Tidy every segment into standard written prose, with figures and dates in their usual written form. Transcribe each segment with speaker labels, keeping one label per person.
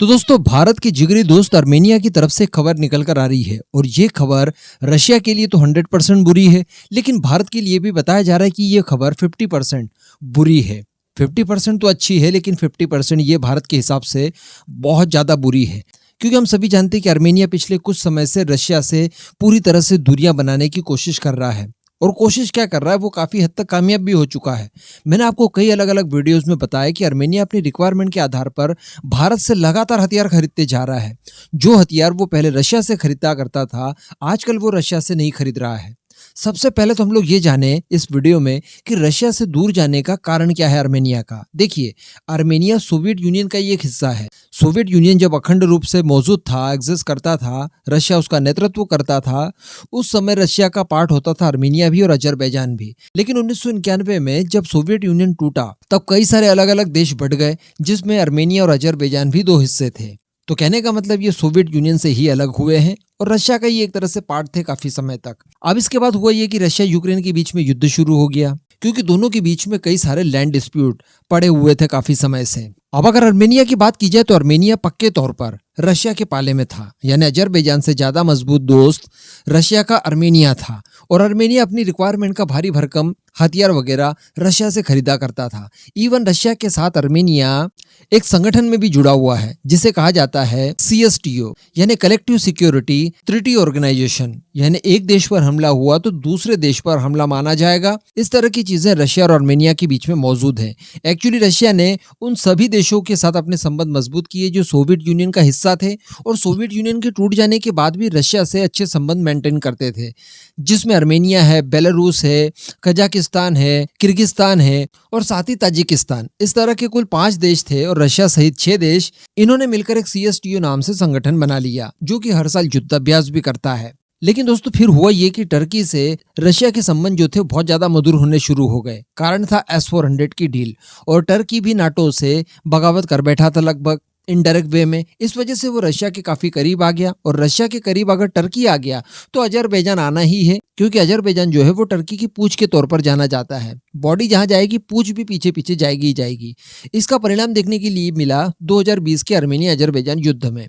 Speaker 1: तो दोस्तों भारत की जिगरी दोस्त आर्मेनिया की तरफ से खबर निकल कर आ रही है और ये खबर रशिया के लिए तो 100% बुरी है, लेकिन भारत के लिए भी बताया जा रहा है कि ये खबर 50% बुरी है। 50% तो अच्छी है, लेकिन 50% ये भारत के हिसाब से बहुत ज़्यादा बुरी है, क्योंकि हम सभी जानते हैं कि आर्मेनिया पिछले कुछ समय से रशिया से पूरी तरह से दूरियां बनाने की कोशिश कर रहा है। और कोशिश क्या कर रहा है, वो काफ़ी हद तक कामयाब भी हो चुका है। मैंने आपको कई अलग अलग वीडियोस में बताया कि आर्मेनिया अपनी रिक्वायरमेंट के आधार पर भारत से लगातार हथियार खरीदते जा रहा है। जो हथियार वो पहले रशिया से खरीदा करता था, आजकल वो रशिया से नहीं खरीद रहा है। सबसे पहले तो हम लोग ये जाने इस वीडियो में कि रशिया से दूर जाने का कारण क्या है आर्मेनिया का। देखिए, आर्मेनिया सोवियत यूनियन का ही एक हिस्सा है। सोवियत यूनियन जब अखंड रूप से मौजूद था, एग्जिस्ट करता था, रशिया उसका नेतृत्व करता था, उस समय रशिया का पार्ट होता था आर्मेनिया भी और अजरबैजान भी। लेकिन 1991 में जब सोवियत यूनियन टूटा, तब कई सारे अलग अलग देश बढ़ गए, जिसमें आर्मेनिया और अजरबैजान भी दो हिस्से थे। तो कहने का मतलब ये सोवियत यूनियन से ही अलग हुए हैं और रशिया का ही एक तरह से पार्ट थे काफी समय तक। अब इसके बाद हुआ ये कि रशिया यूक्रेन के बीच में युद्ध शुरू हो गया, क्योंकि दोनों के बीच में कई सारे लैंड डिस्प्यूट पड़े हुए थे काफी समय से। अब अगर आर्मेनिया की बात की जाए तो आर्मेनिया पक्के तौर पर रशिया के पाले में था, यानी अजरबैजान से ज्यादा मजबूत दोस्त रशिया का आर्मेनिया था। और आर्मेनिया अपनी रिक्वायरमेंट का भारी भरकम हथियार वगैरह रशिया से खरीदा करता था। इवन रशिया के साथ आर्मेनिया एक संगठन में भी जुड़ा हुआ है, जिसे कहा जाता है CSTO, यानी कलेक्टिव सिक्योरिटी ट्रीटी ऑर्गेनाइजेशन। यानी एक देश पर हमला हुआ तो दूसरे देश पर हमला माना जाएगा। इस तरह की चीजें रशिया और आर्मेनिया के बीच में मौजूद है। एक्चुअली रशिया ने उन सभी देशों के साथ अपने संबंध मजबूत किए जो सोवियत यूनियन का हिस्सा थे, और सोवियत यूनियन के टूट जाने के बाद भी रशिया से अच्छे संबंध मेंटेन करते थे, जिसमें आर्मेनिया है, बेलारूस है, कजाकिस्तान है, किर्गिस्तान है और साथ ही ताजिकिस्तान। इस तरह के कुल 5 देश थे और रशिया सहित 6 देश, इन्होंने मिलकर एक CSTO नाम से संगठन बना लिया, जो कि हर साल युद्धाभ्यास भी करता है। लेकिन दोस्तों फिर हुआ ये कि टर्की से रशिया के संबंध जो थे बहुत ज्यादा मधुर होने शुरू हो गए। कारण था S-400 की डील, और टर्की भी नाटो से बगावत कर बैठा था लगभग इनडायरेक्ट वे में। इस वजह से वो रशिया के काफी करीब आ गया, और रशिया के करीब अगर टर्की आ गया तो अजरबैजान आना ही है, क्योंकि अजरबैजान जो है वो टर्की की पूंछ के तौर पर जाना जाता है। बॉडी जहां जाएगी पूंछ भी पीछे पीछे जाएगी ही जाएगी। इसका परिणाम देखने के लिए मिला 2020 के आर्मेनिया अजरबैजान युद्ध में।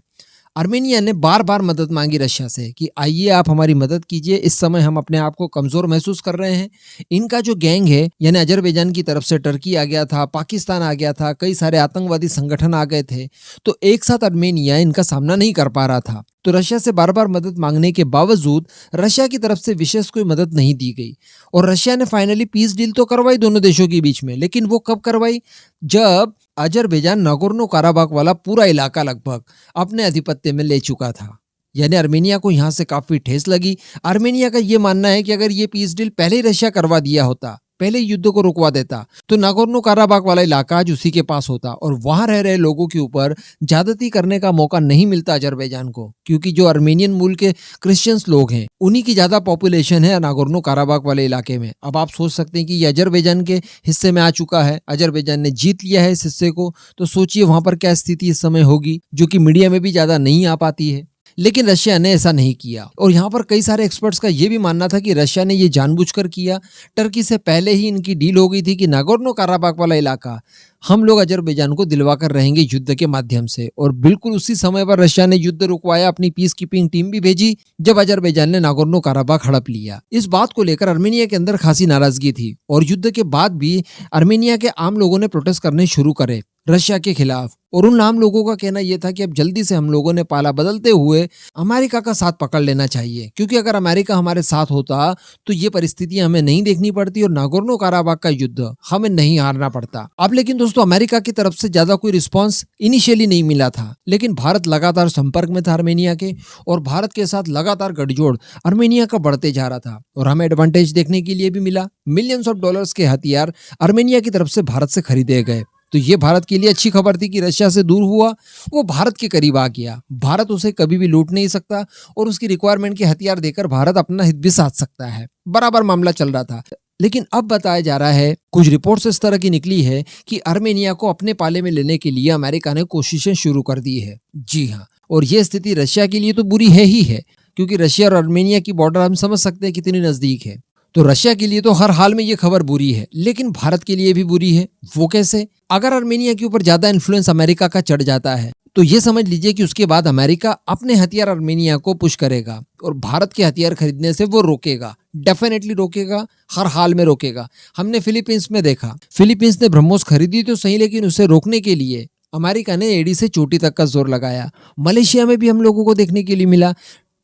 Speaker 1: आर्मेनिया ने बार बार मदद मांगी रशिया से कि आइए आप हमारी मदद कीजिए, इस समय हम अपने आप को कमजोर महसूस कर रहे हैं। इनका जो गैंग है, यानी अजरबैजान की तरफ से टर्की आ गया था, पाकिस्तान आ गया था, कई सारे आतंकवादी संगठन आ गए थे, तो एक साथ आर्मेनिया इनका सामना नहीं कर पा रहा था। तो रशिया से बार बार मदद मांगने के बावजूद रशिया की तरफ से विशेष कोई मदद नहीं दी गई, और रशिया ने फाइनली पीस डील तो करवाई दोनों देशों के बीच में। लेकिन वो कब करवाई? जब अजरबैजान नागोर्नो काराबाख वाला पूरा इलाका लगभग अपने आधिपत्य में ले चुका था। यानी आर्मेनिया को यहाँ से काफी ठेस लगी। आर्मेनिया का ये मानना है कि अगर ये पीस डील पहले ही रशिया करवा दिया होता, पहले युद्ध को रुकवा देता, तो नागोर्नो काराबाख वाला इलाका आज उसी के पास होता, और वहां रह रहे लोगों के ऊपर ज्यादती करने का मौका नहीं मिलता अजरबैजान को, क्योंकि जो आर्मेनियन मूल के क्रिश्चियंस लोग हैं, उन्हीं की ज्यादा पॉपुलेशन है नागोर्नो काराबाख वाले इलाके में। अब आप सोच सकते हैं कि ये अजरबैजान के हिस्से में आ चुका है, अजरबैजान ने जीत लिया है इस हिस्से को, तो सोचिए वहां पर क्या स्थिति इस समय होगी, जो कि मीडिया में भी ज्यादा नहीं आ पाती है। लेकिन रशिया ने ऐसा नहीं किया, और यहाँ पर कई सारे एक्सपर्ट्स का ये भी मानना था कि रशिया ने ये जानबूझकर किया। टर्की से पहले ही इनकी डील हो गई थी कि नागोर्नो काराबाख वाला इलाका हम लोग अजरबैजान को दिलवा कर रहेंगे युद्ध के माध्यम से। और बिल्कुल उसी समय पर रशिया ने युद्ध रुकवाया, अपनी पीस कीपिंग टीम भी भेजी, जब अजरबैजान ने नागोर्नो काराबाख हड़प लिया। इस बात को लेकर आर्मेनिया के अंदर खासी नाराजगी थी, और युद्ध के बाद भी आर्मेनिया के आम लोगों ने प्रोटेस्ट करने शुरू करे रशिया के खिलाफ। और उन आम लोगों का कहना यह था कि अब जल्दी से हम लोगों ने पाला बदलते हुए अमेरिका का साथ पकड़ लेना चाहिए, क्योंकि अगर अमेरिका हमारे साथ होता तो ये परिस्थितियां हमें नहीं देखनी पड़ती और नागोर्नो काराबाख का युद्ध हमें नहीं हारना पड़ता। अब लेकिन दोस्तों अमेरिका की तरफ से ज्यादा कोई रिस्पांस इनिशियली नहीं मिला था, लेकिन भारत लगातार संपर्क में था आर्मेनिया के, और भारत के साथ लगातार गठजोड़ आर्मेनिया का बढ़ते जा रहा था। और हमें एडवांटेज देखने के लिए भी मिला। मिलियंस ऑफ डॉलर्स के हथियार आर्मेनिया की तरफ से भारत से खरीदे गए। तो ये भारत के लिए अच्छी खबर थी कि रशिया से दूर हुआ, वो भारत के करीब आ गया। भारत उसे कभी भी लूट नहीं सकता, और उसकी रिक्वायरमेंट के हथियार देकर भारत अपना हित भी साध सकता है। बराबर मामला चल रहा था। लेकिन अब बताया जा रहा है, कुछ रिपोर्ट्स इस तरह की निकली है कि आर्मेनिया को अपने पाले में लेने के लिए अमेरिका ने कोशिशें शुरू कर दी है। जी हाँ, और ये स्थिति रशिया के लिए तो बुरी है ही है, क्योंकि रशिया और आर्मेनिया की बॉर्डर हम समझ सकते हैं कितनी नजदीक है। तो रशिया के लिए तो हर हाल में ये खबर बुरी है, लेकिन भारत के लिए भी बुरी है। वो कैसे? अगर आर्मेनिया के ऊपर ज्यादा इन्फ्लुएंस अमेरिका का चढ़ जाता है, तो ये समझ लीजिए कि उसके बाद अमेरिका अपने हथियार आर्मेनिया को पुश करेगा और भारत के हथियार खरीदने से वो रोकेगा, डेफिनेटली रोकेगा, हर हाल में रोकेगा। हमने फिलीपींस में देखा, फिलीपींस ने ब्रह्मोस खरीदी तो सही, लेकिन उसे रोकने के लिए अमेरिका ने एड़ी से चोटी तक का जोर लगाया। मलेशिया में भी हम लोगों को देखने के लिए मिला,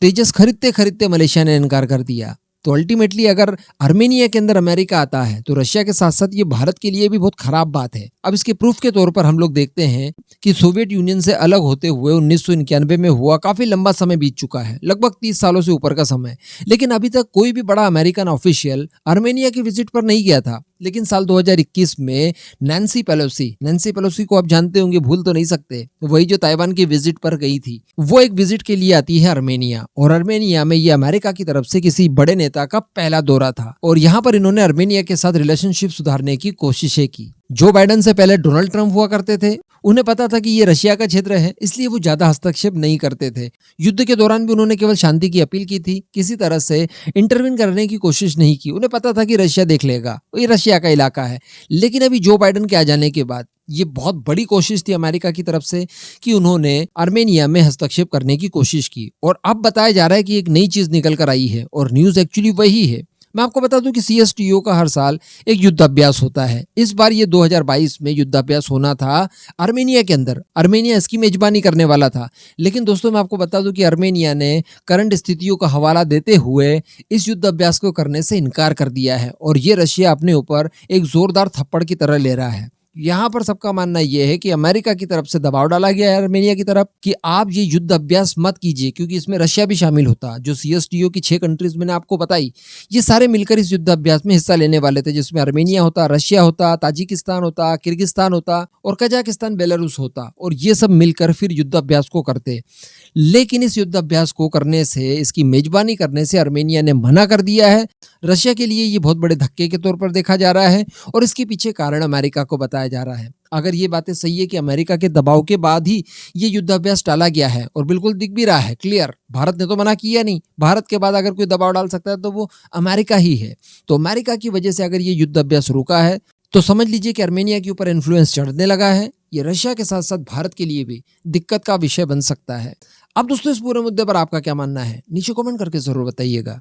Speaker 1: तेजस खरीदते खरीदते मलेशिया ने इनकार कर दिया। तो अल्टीमेटली अगर आर्मेनिया के अंदर अमेरिका आता है तो रशिया के साथ साथ ये भारत के लिए भी बहुत खराब बात है। अब इसके प्रूफ के तौर पर हम लोग देखते हैं कि सोवियत यूनियन से अलग होते हुए 1991 में हुआ, काफी लंबा समय बीत चुका है, लगभग 30 सालों से ऊपर का समय, लेकिन अभी तक कोई भी बड़ा अमेरिकन ऑफिशियल आर्मेनिया की विजिट पर नहीं गया था। लेकिन साल 2021 में नैन्सी पेलोसी को आप जानते होंगे, भूल तो नहीं सकते, वही जो ताइवान की विजिट पर गई थी, वो एक विजिट के लिए आती है आर्मेनिया। और आर्मेनिया में ये अमेरिका की तरफ से किसी बड़े नेता का पहला दौरा था और यहाँ पर इन्होंने आर्मेनिया के साथ रिलेशनशिप सुधारने की कोशिशें की। जो बाइडेन से पहले डोनाल्ड ट्रंप हुआ करते थे, उन्हें पता था कि ये रशिया का क्षेत्र है, इसलिए वो ज्यादा हस्तक्षेप नहीं करते थे। युद्ध के दौरान भी उन्होंने केवल शांति की अपील की थी, किसी तरह से इंटरवीन करने की कोशिश नहीं की। उन्हें पता था कि रशिया देख लेगा, ये रशिया का इलाका है। लेकिन अभी जो बाइडेन के आ जाने के बाद ये बहुत बड़ी कोशिश थी अमेरिका की तरफ से कि उन्होंने आर्मेनिया में हस्तक्षेप करने की कोशिश की। और अब बताया जा रहा है कि एक नई चीज निकल कर आई है और न्यूज एक्चुअली वही है। मैं आपको बता दूं कि CSTO का हर साल एक युद्ध अभ्यास होता है। इस बार ये 2022 में युद्ध अभ्यास होना था आर्मेनिया के अंदर। आर्मेनिया इसकी मेजबानी करने वाला था, लेकिन दोस्तों मैं आपको बता दूं कि आर्मेनिया ने करंट स्थितियों का हवाला देते हुए इस युद्ध अभ्यास को करने से इनकार कर दिया है और ये रशिया अपने ऊपर एक जोरदार थप्पड़ की तरह ले रहा है। यहाँ पर सबका मानना यह है कि अमेरिका की तरफ से दबाव डाला गया है आर्मेनिया की तरफ कि आप ये युद्ध अभ्यास मत कीजिए, क्योंकि इसमें रशिया भी शामिल होता। जो CSTO की 6 कंट्रीज मैंने आपको बताई, ये सारे मिलकर इस युद्ध अभ्यास में हिस्सा लेने वाले थे, जिसमें आर्मेनिया होता, रशिया होता, ताजिकिस्तान होता, किर्गिस्तान होता और कजाकिस्तान, बेलारूस होता, और ये सब मिलकर फिर युद्ध अभ्यास को करते। लेकिन इस युद्ध अभ्यास को करने से, इसकी मेजबानी करने से आर्मेनिया ने मना कर दिया है। रशिया के लिए ये बहुत बड़े धक्के के तौर पर देखा जा रहा है और इसके पीछे कारण अमेरिका को बताया जा रहा है। अगर ये बातें सही है कि अमेरिका के दबाव के बाद ही ये युद्ध अभ्यास टाला गया है, और बिल्कुल दिख भी रहा है क्लियर, भारत ने तो मना किया नहीं, भारत के बाद अगर कोई दबाव डाल सकता है तो वो अमेरिका ही है। तो अमेरिका की वजह से अगर ये युद्ध अभ्यास रुका है तो समझ लीजिए कि आर्मेनिया के ऊपर इन्फ्लुएंस चढ़ने लगा है। ये रशिया के साथ साथ भारत के लिए भी दिक्कत का विषय बन सकता है। अब दोस्तों इस पूरे मुद्दे पर आपका क्या मानना है, नीचे कमेंट करके जरूर बताइएगा।